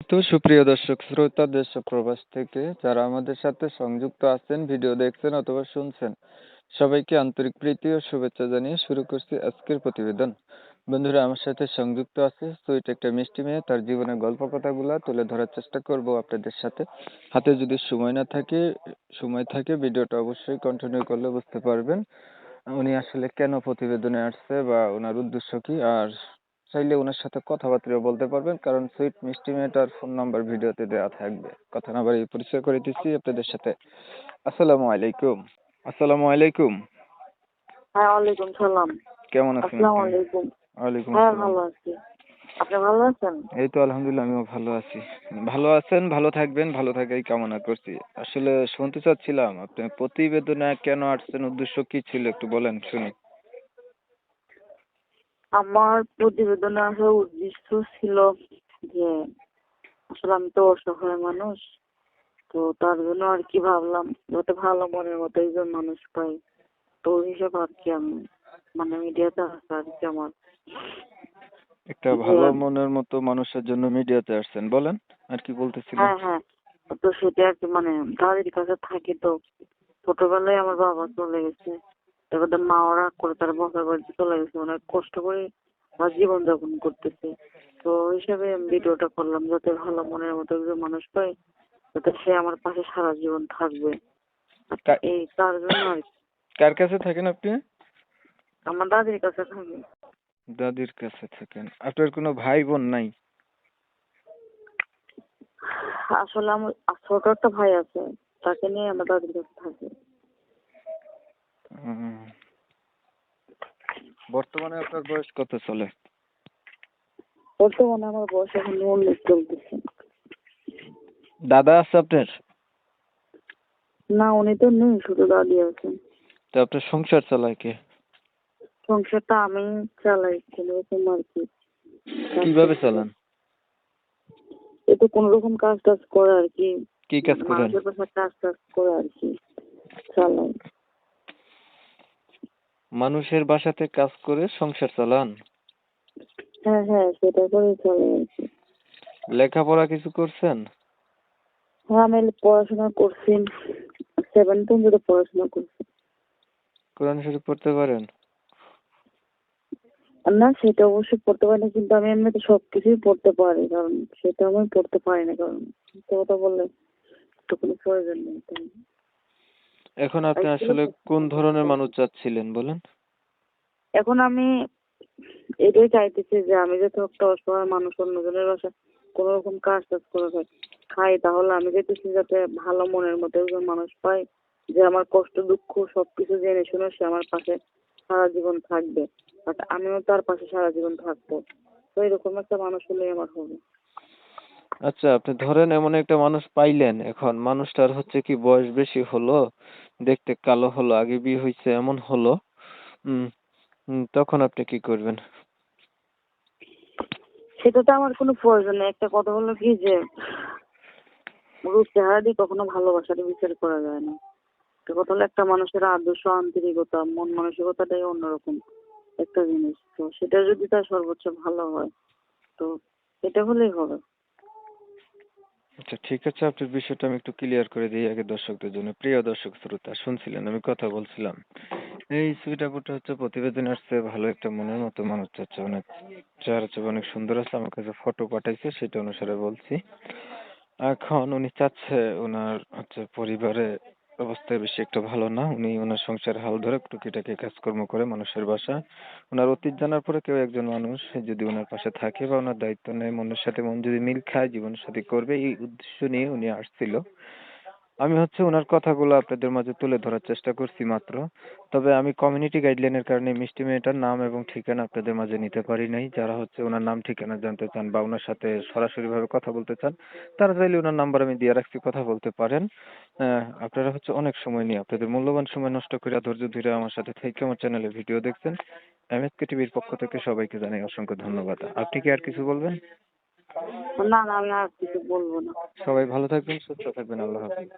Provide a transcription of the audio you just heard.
তো সুপ্রিয় দর্শক শ্রোতা দেশ ও প্রবাস থেকে যারা আমাদের সাথে সংযুক্ত আছেন, ভিডিও দেখছেন অথবা শুনছেন, সবাইকে আন্তরিক প্রীতি ও শুভেচ্ছা জানিয়ে শুরু করছি আজকের প্রতিবেদন। বন্ধুরা, আমার সাথে সংযুক্ত আছে সুইট একটা মিষ্টি মেয়ে। তার জীবনের গল্প কথাগুলা তুলে ধরার চেষ্টা করব আপনাদের সাথে। হাতে যদি সময় থাকে ভিডিওটা অবশ্যই কন্টিনিউ করলে বুঝতে পারবেন উনি আসলে কেন প্রতিবেদনে আসছে বা ওনার উদ্দেশ্য কি। আর চাইলে ওনার সাথে কথাবার্তাও বলতে পারবেন, কারণ সুইট মিষ্টি মেয়েটার ফোন নাম্বার ভিডিওতে দেওয়া থাকবে। কথা না বাড়িয়ে পরিচয় করে দিচ্ছি আপনাদের সাথে। আসসালামু আলাইকুম। আসসালামু আলাইকুম। হ্যাঁ, ওয়ালাইকুম সালাম। কেমন আছেন আসসালামু আপনি? আলাইকুম। ওয়ালাইকুম হ্যাঁ, আসসালাম। ভালো আছি। আপনি ভালো আছেন? এই তো আলহামদুলিল্লাহ, আমিও ভালো আছি। ভালো আছেন, ভালো থাকবেন, ভালো থাকাই কামনা করছি। আসলে শুনতে চাচ্ছিলাম আপনি প্রতিবেদনে কেন আসছেন, উদ্দেশ্য কি ছিল একটু বলেন শুনি। আমার প্রতিবেদনে আসার উদ্দেশ্য ছিল যে আসলে আমি তো অসহায় মানুষ, তো তার জন্য আর কি ভাবলাম যাতে ভালো মনের মতো একজন মানুষ পাই, তো ওই হিসাবে আর কি আমি মিডিয়াতে আসা আর কি আমার একটা যে ভালো মনের মতো মানুষের জন্য মিডিয়াতে আসছেন, বলেন আর কি বলতেছিলেন। হ্যাঁ হ্যাঁ, তো সেটা আর কি দাদির কাছে থাকি তো। ছোটবেলায় আমার বাবা চলে গেছে, এবার মা ওরা করে তার বাপের বাড়িতে চলে গেছে, অনেক কষ্ট করে আমার জীবন যাপন করতেছে। তো হিসাবে আমি ভিডিওটা করলাম যাতে ভালো মনের মতো একজন মানুষ পাই, যাতে সে আমার পাশে সারা জীবন থাকবে। এই তার জন্য আর কি। কার কাছে থাকেন আপনি? আমার দাদির কাছে থাকি। দাদির কাছে থাকেন। আপনার কোনো ভাই বোন নাই? আসলে আমার ছোট একটা ভাই আছে, তাকে নিয়ে আমার দাদির কাছে থাকি। উম, বর্তমানে আপনার বয়স কত চলে? বর্তমানে আমার বয়স এখন 19 চলতেছে। দাদা আছে আপনার? না, উনি তো নেই, শুধু দাদি আছে। তো আপনার সংসার চালায় কে? সংসারটা আমি চালাই কোনোরকম আর কি। কিভাবে চালান? একটু কোন রকম কাজ টাজ করে আর কি, কি কাজ করেন? মানুষের পাশে কাজ টাজ করে আর কি চালাই। মানুষের বাসাতে কাজ করে সংসার চালান? হ্যাঁ হ্যাঁ, সেটা করেই চালাই আর কি। লেখাপড়া কিছু করছেন? হ্যাঁ, আমি পড়াশোনা করছি, 7 পর্যন্ত পড়াশোনা করছি। কোরআন শরীফ পড়তে পারেন? না, সেটা অবশ্যই পড়তে পারি না, কিন্তু আমি এমনিতে সবকিছুই পড়তে পারি, কারণ সেটা আমি পড়তে পারি না, কারণ সত্যি কথা বললে তো কোনো প্রয়োজন নেই তাই। এখন আপনি আসলে কোন ধরনের মানুষ চাচ্ছিলেন বলেন? এখন আমি এটাই চাইতেছি যে আমি যাতে একটা অসহায় মানুষ অন্যজনের বাসায় কোনো রকম কাজ টাজ করে খাই, তাহলে আমি চাইতেছি যাতে ভালো মনের মতো একজন মানুষ পাই, যে আমার কষ্ট দুঃখ সবকিছু জেনে শুনে সে আমার পাশে সারা জীবন থাকবে, বাট আমিও তার পাশে সারা জীবন থাকবো। তো এরকম একটা মানুষ হলেই আমার হবে। আচ্ছা, আপনি ধরেন এমন একটা মানুষ পাইলেন, এখন মানুষটার হচ্ছে কি বয়স বেশি হলো, দেখতে কালো হলো, আগে বিয়ে হয়েছে এমন হলো, উম তখন আপনি কি করবেন? সেটাতে আমার কোনো প্রয়োজন নেই। একটা কথা হলো কি যে রূপ চেহারা দিয়ে কখনো ভালোবাসার বিচার করা যায় না। একটা কথা হলো একটা মানুষের আদর্শ আন্তরিকতা মন মানসিকতাটাই অন্যরকম একটা জিনিস, তো সেটা যদি তার সর্বোচ্চ ভালো হয় তো এটা হলেই হবে। আচ্ছা ঠিক আছে, আপনার বিষয়টা আমি একটু ক্লিয়ার করে দিই আগে দর্শকদের জন্য। প্রিয় দর্শক শ্রোতা, শুনছিলেন আমি কথা বলছিলাম। এই সুইট আপুটা হচ্ছে প্রতিবেদন আসছে, ভালো একটা মনের মতো মানুষ চাচ্ছে, অনেক চেহারা চাপ অনেক সুন্দর আছে, আমার কাছে ফটো পাঠাইছে, সেটা অনুসারে বলছি। এখন উনি চাচ্ছে, ওনার হচ্ছে পরিবারে অবস্থা বেশি একটা ভালো না, উনি ওনার সংসারের হাল ধরে টুকিটাকি কাজকর্ম করে মানুষের বাসায়। ওনার অতীত জানার পরে কেউ একজন মানুষ যদি ওনার পাশে থাকে বা ওনার দায়িত্ব নেয়, মনের সাথে মন যদি মিল খায়, জীবন সাথী করবে, এই উদ্দেশ্য নিয়ে উনি আসছিল। আমি হচ্ছে ওনার কথাগুলো আপনাদের মাঝে তুলে ধরার চেষ্টা করছি মাত্র। তবে আমি কমিউনিটি গাইডলাইনের কারণে মিষ্টি মেয়েটার নাম এবং ঠিকানা আপনাদের মাঝে নিতে পারি নাই। যারা হচ্ছে ওনার নাম ঠিকানা জানতে চান বা ওনার সাথে সরাসরি ভাবে কথা বলতে চান, তারা চাইলে ওনার নাম্বার আমি দিয়ে রাখছি, কথা বলতে পারেন। আপনারা হচ্ছে অনেক সময় নিয়ে আপনাদের মূল্যবান সময় নষ্ট করে ধৈর্য ধরে আমার সাথে থেকে আমার চ্যানেলে ভিডিও দেখছেন। এমএসকে টিভির পক্ষ থেকে সবাইকে জানাই অসংখ্য ধন্যবাদ। আপনি কি আর কিছু বলবেন? না না, আমি আর কিছু বলবো না। সবাই ভালো থাকবেন, সুস্থ থাকবেন, আল্লাহ হাফেজ।